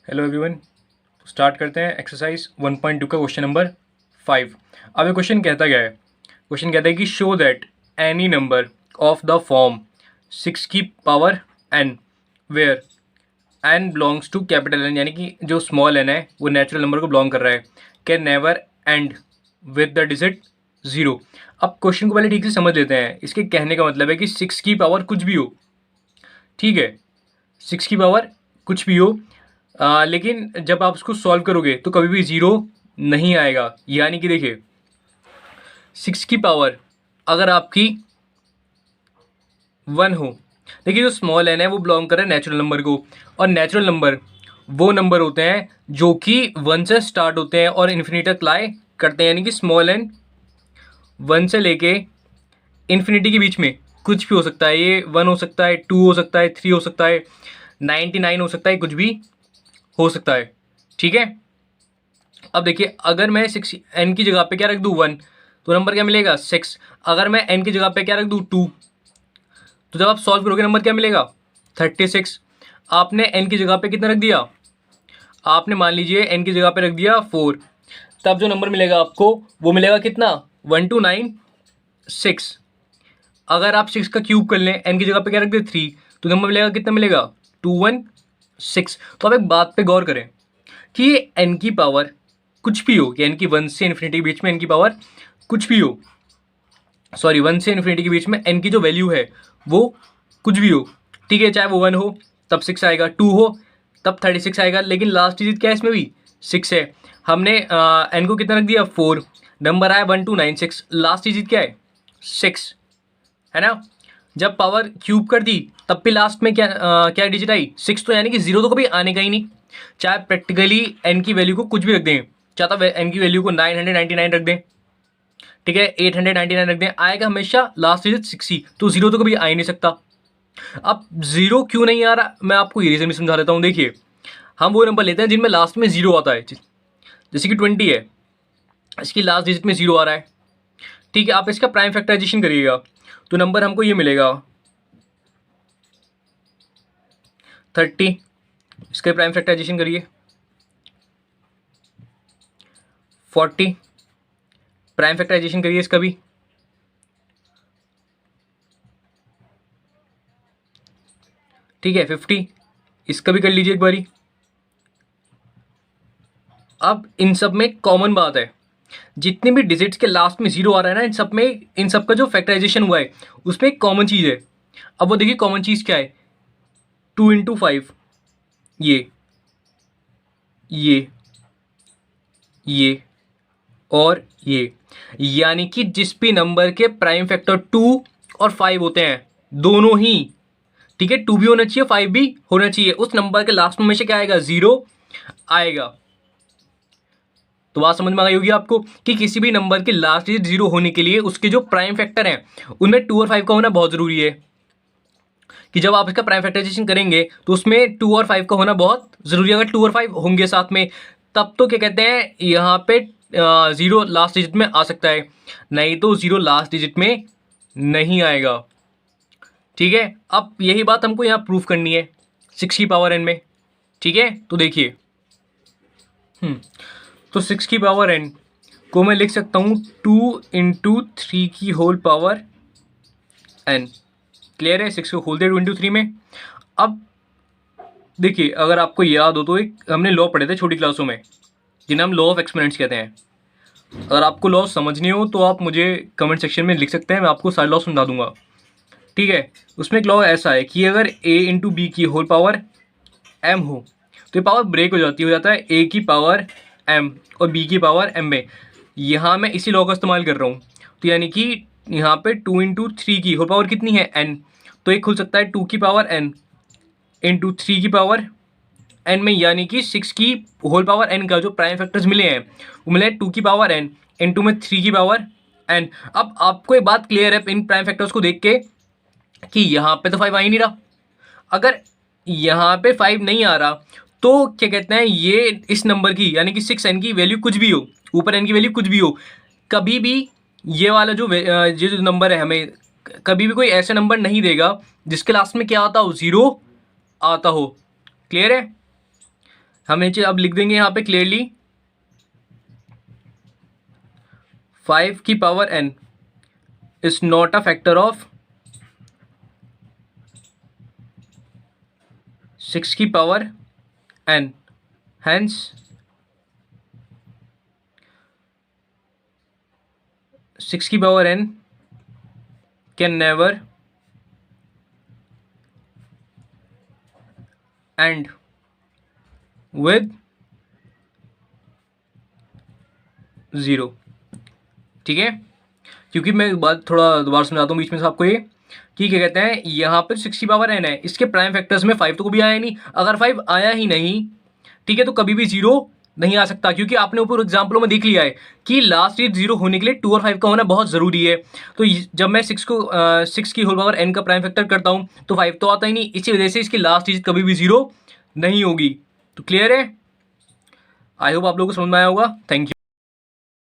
Hello everyone. Start करते हैं exercise 1.2 का क्वेश्चन नंबर 5। अब ये क्वेश्चन कहता क्या है? क्वेश्चन कहता है कि show that any number of the form 6 की power n where n belongs to capital N, यानी कि जो स्मॉल n है वो नेचुरल नंबर को बिलोंग कर रहा है, can never and with the digit 0। अब क्वेश्चन को पहले ठीक से समझ लेते हैं। इसके कहने का मतलब है कि 6 की पावर कुछ भी हो, ठीक है, 6 की पावर कुछ भी हो, लेकिन जब आप उसको सॉल्व करोगे तो कभी भी ज़ीरो नहीं आएगा। यानी कि देखिए 6 की पावर अगर आपकी 1 हो, देखिए जो स्मॉल n है वो बिलोंग कर रहा है नेचुरल नंबर को, और नेचुरल नंबर वो नंबर होते हैं जो कि 1 से स्टार्ट होते हैं और इन्फिनिटी तक लाई करते हैं। यानी कि स्मॉल n 1 से लेके इन्फिनिटी के बीच में कुछ भी हो सकता है। ये 1 हो सकता है, 2 हो सकता है, 3 हो सकता है, 99 हो सकता है, कुछ भी हो सकता है, ठीक है। अब देखिए अगर मैं 6 एन की जगह पे क्या रख दूँ 1, तो नंबर क्या मिलेगा 6। अगर मैं एन की जगह पे क्या रख दूँ 2, तो जब आप सॉल्व करोगे नंबर क्या मिलेगा 36। आपने एन की जगह पे कितना रख दिया, आपने मान लीजिए एन की जगह पे रख दिया 4, तब जो नंबर मिलेगा आपको वो मिलेगा कितना 1296। अगर आप 6 का क्यूब कर लें, एन की जगह पे क्या रख दे 3, तो नंबर मिलेगा कितना मिलेगा 216। तो आप एक बात पे गौर करें कि एन की पावर कुछ भी हो, यानी कि 1 से इन्फिनिटी के बीच में एन की पावर कुछ भी हो, सॉरी 1 से इन्फिनिटी के बीच में एन की जो वैल्यू है वो कुछ भी हो, ठीक है। चाहे वो 1 हो तब 6 आएगा, 2 हो तब 36 आएगा, लेकिन लास्ट डिजिट क्या है इसमें भी 6 है। हमने एन को कितना रख दिया 4, नंबर आया 1296, लास्ट डिजिट क्या है 6, है ना। जब पावर क्यूब कर दी तब भी लास्ट में क्या डिजिट आई 6, तो यानी कि जीरो तो कभी आने का ही नहीं। चाहे प्रैक्टिकली एन की वैल्यू को कुछ भी रख दें, चाहे तो एन की वैल्यू को 999 रख दें, ठीक है, 899 रख दें, आएगा हमेशा लास्ट डिजिट 6 ही, तो जीरो तो कभी आ ही नहीं सकता। अब जीरो क्यों नहीं आ रहा, मैं आपको ये रीजन भी समझा देता हूँ। देखिए हम वो नंबर लेते हैं जिनमें लास्ट में जीरो आता है, जैसे कि 20 है, इसकी लास्ट डिजिट में जीरो आ रहा है, ठीक है। आप इसका प्राइम फैक्टराइजेशन करिएगा तो नंबर हमको ये मिलेगा 30। इसका प्राइम फैक्टराइजेशन करिए 40, प्राइम फैक्टराइजेशन करिए इसका भी, ठीक है 50, इसका भी कर लीजिए एक बारी। अब इन सब में कॉमन बात है, जितने भी डिजिट्स के लास्ट में जीरो आ रहा है ना, इन सब का जो फैक्टराइजेशन हुआ है उसमें एक कॉमन चीज़ है। अब वो देखिए कॉमन चीज़ क्या है, 2 × 5, ये ये ये और ये, यानी कि जिस भी नंबर के प्राइम फैक्टर 2 और 5 होते हैं दोनों ही, ठीक है, 2 भी होना चाहिए 5 भी होना चाहिए, उस नंबर के लास्ट में हमेशा क्या आएगा जीरो आएगा। तो बात समझ में आ गई होगी आपको कि किसी भी नंबर के लास्ट डिजिट जीरो होने के लिए उसके जो प्राइम फैक्टर हैं उनमें 2 और 5 का होना बहुत जरूरी है, कि जब आप इसका प्राइम फैक्टराइजेशन करेंगे तो उसमें 2 और 5 का होना बहुत जरूरी है। अगर 2 और 5 होंगे साथ में तब तो क्या कहते हैं यहाँ पे जीरो लास्ट डिजिट में आ सकता है, नहीं तो जीरो लास्ट डिजिट में नहीं आएगा, ठीक है। अब यही बात हमको यहाँ प्रूफ करनी है 6 की पावर n में, ठीक है। तो देखिए तो 6 की पावर n को मैं लिख सकता हूँ 2 × 3 की होल पावर n। क्लियर है, 6 को खोल दिया 2 × 3 में। अब देखिए अगर आपको याद हो तो एक हमने लॉ पढ़े थे छोटी क्लासों में जिन्हें हम लॉ ऑफ एक्सपोनेंट्स कहते हैं। अगर आपको लॉ समझने हो तो आप मुझे कमेंट सेक्शन में लिख सकते हैं, मैं आपको सारे लॉ समझा दूंगा, ठीक है। उसमें एक लॉ ऐसा है कि अगर a × b की होल पावर m हो तो ये पावर ब्रेक हो जाता है a की पावर m और b की पावर m में। यहाँ मैं इसी लॉ का इस्तेमाल कर रहा हूँ, तो यानी कि यहाँ पे 2 × 3 की होल पावर कितनी है n, तो एक खुल सकता है 2 की पावर n × 3 की पावर n में, यानी कि 6 की होल पावर n का जो प्राइम फैक्टर्स मिले हैं वो मिले 2 की पावर n इंटू में 3 की पावर n। अब आपको एक बात क्लियर है इन प्राइम फैक्टर्स को देख के कि यहाँ पे तो 5 आ ही नहीं रहा। अगर यहाँ पे 5 नहीं आ रहा तो क्या कहते हैं ये इस नंबर की यानी कि 6n की वैल्यू कुछ भी हो, ऊपर n की वैल्यू कुछ भी हो, कभी भी ये वाला जो नंबर है हमें कभी भी कोई ऐसा नंबर नहीं देगा जिसके लास्ट में क्या आता हो जीरो आता हो। क्लियर है, हम ये चीज़ अब लिख देंगे यहाँ पे क्लियरली, 5 की power n is not a factor of 6 की पावर n, hence 6 की power n can never end with 0। ठीक है, क्योंकि मैं बात थोड़ा दोबारा समझाता हूँ बीच में से आपको ये कि क्या कहते हैं, यहाँ पर 6 की पावर n है, इसके प्राइम फैक्टर्स में 5 तो कभी आया नहीं। अगर 5 आया ही नहीं, ठीक है, तो कभी भी 0 नहीं आ सकता, क्योंकि आपने ऊपर एग्जाम्पलों में देख लिया है कि लास्ट डिजिट 0 होने के लिए 2 और 5 का होना बहुत ज़रूरी है। तो जब मैं 6 की होल पावर n का प्राइम फैक्टर करता हूँ तो 5 तो आता ही नहीं, इसी वजह से इसकी लास्ट डिजिट कभी भी 0 नहीं होगी। तो क्लियर है? आई होप आप लोगों को समझ में आया होगा। Thank you.